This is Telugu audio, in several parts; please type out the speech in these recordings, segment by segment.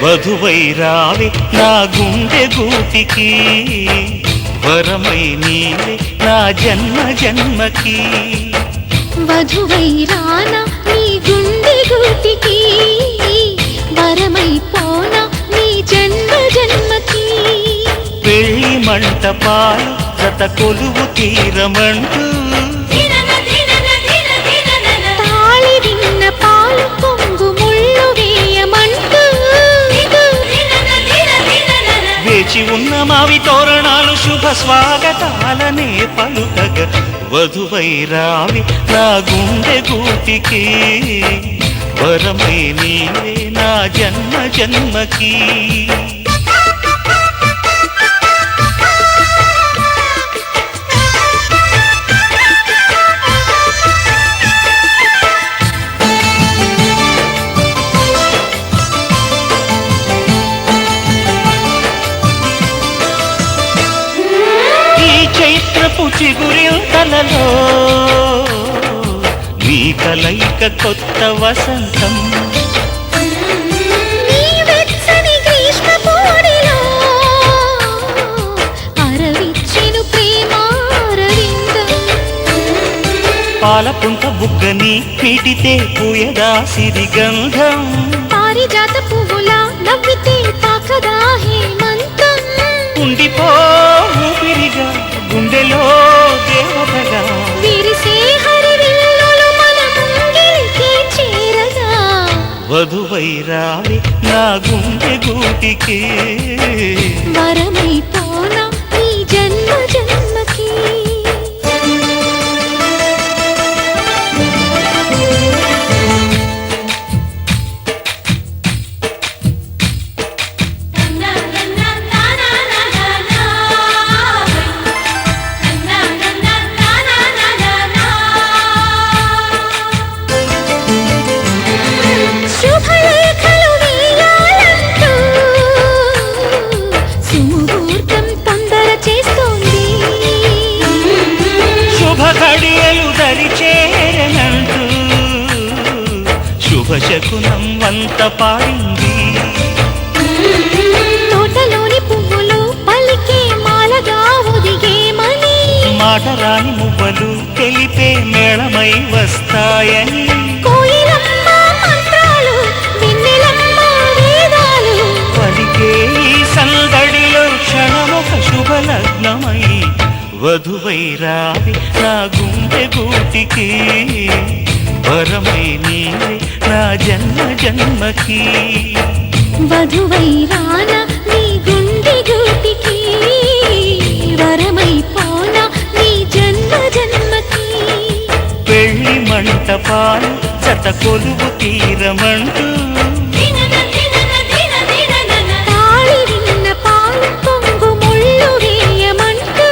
వధువై రావే నా గుండె గూటికి, వరమై నీవే నా జన్మ జన్మకి. వధువై రానా నీ గుండె గూటికి, వరమై పోనా నీ జన్మ జన్మకి. పెళ్లి మంటపాలు జత కొలువు తీరమంటూ, తాళి విన్న పాలు పొంగు ముళ్ళు వేయమంటూ, వేచి ఉన్న మావి తోరణాలు శుభ స్వాగతాలనే పలుకగ. వధువై రావి నా గుండె గూటికి, వరమై నీవే నా జన్మ జన్మకి. చైత్రపు చిగురింతలలో నీ కలయిక కొత్త వసంతం. నీ వెచ్చని గ్రీష్మ పూడిలో అరవిచ్చెను ప్రేమారవిందం. పాలపుంత బుగ్గని పీటితే పూయదా సిరిగంధం. పారిజాత పువ్వులా నవ్వితే తాకదా హేమంతం. ఉండిపో ఊపిరిగా గుండెలో దేవతగా, విరిసే హరివిల్లులు మన ముంగిలికి చేరగా. వధువై రావి నా గుండె గూటికి, వరమై పోనా నీ జన్మ జన్మకి. శుభలేఖలు వేయాలంటూ సుముహూర్తం తొందర చేస్తోంది. శుభ ఘడియలు దరి చేరనంటూ శుభ శకునం వంత పాడింది. తోటలోని పువ్వులు పలికే మాలగా ఒదిగేమని, మాటరాని మువ్వలు తెలిపే మేళమై వస్తాయని. కోయిలమ్మ మంత్రాలు వెన్నెలమ్మ వేదాలు, పలికే ఈ సందడిలో క్షణమొక శుభలగ్నమై. వధువై రావి నా గుండె గూటికి, వరమై నీవే నా జన్మ జన్మకి. వధువై రానా నీ గుండె గూటికి, వరమై పోనా నీ జన్మ జన్మకి. పెళ్లి మంటపాలు జత కొలువు తీరమంటూ, తాళి విన్న పాలు పొంగు ముళ్ళు వేయమంటూ,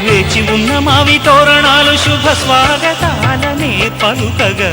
వేచి ఉన్న మావి తోరణాలు శుభ స్వాగతాలనే పలుకగా.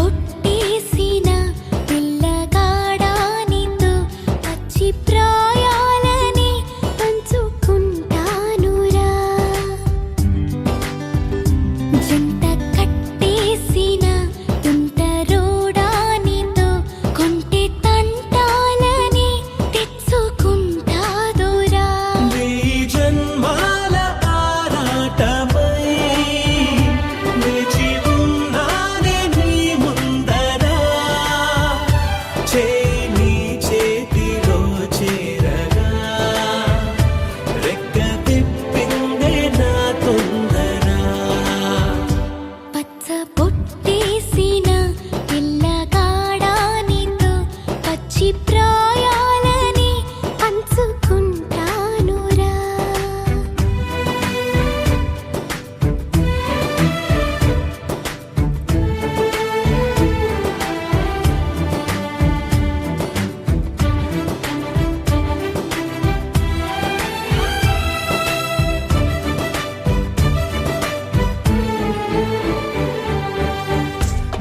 పచ్చబొట్టేసిన పిల్లగాడానితో పచ్చి ప్రాయాలని పంచుకుంటానురా. జంట కట్టేసిన తుంటరోడానితో కొంటె తంటాలని తెచ్చుకుంటాదురా. వెయ్యి జన్మాల ఆరాటమై వేచి ఉన్నానే నీ ముందర, చేయి నీ చేతిలో చేరగా రెక్క తిప్పిందే నా తొందర. పచ్చబొట్టేసిన పిల్లగాడానితో పచ్చి ప్రాయాలని పంచుకుంటానురా.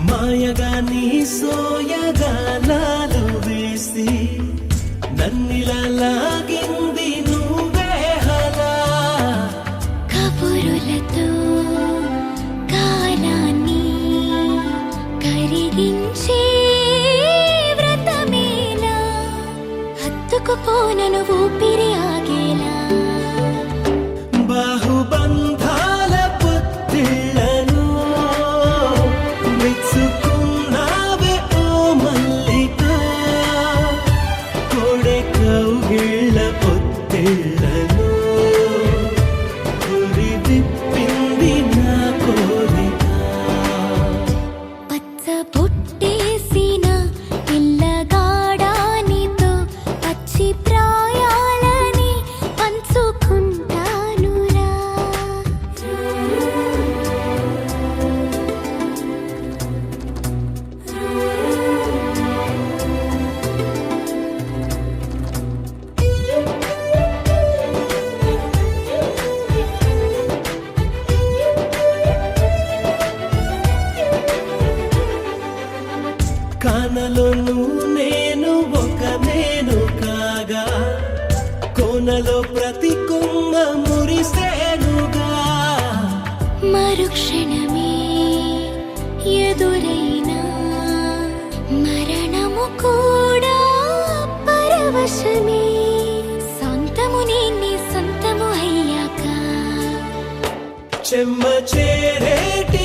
మాయగా నీ సోయగానాలు వేసి నన్నిలా లాగింది నువ్వే హలా. కబురులతో కాలాన్ని కరిగించే వ్రతమేలా, హత్తుకుపోనను ఊపిరి ఆగేలా. బాహుబంధాల పొత్తిళ్లను మెచ్చుకున్నావే ఓ మల్లిక, కొడే కౌగిళ్ళ పొత్తిళ్లను గురి విప్పింది నా కోరిక. పచ్చబొట్టేసిన పిల్లగాడానితో పచ్చి ప్రాయాలని పంచుకుంటానురా. కానలోను నేను ఒక నేను కాగా, కోనలో ప్రతి కొమ్మ మురిసేనుగా. మరుక్షణమే ఎదురైనా మరణము కూడా పరవశమే. సొంతము నీ సొంతము అయ్యాక చెమ్మ చేరేటి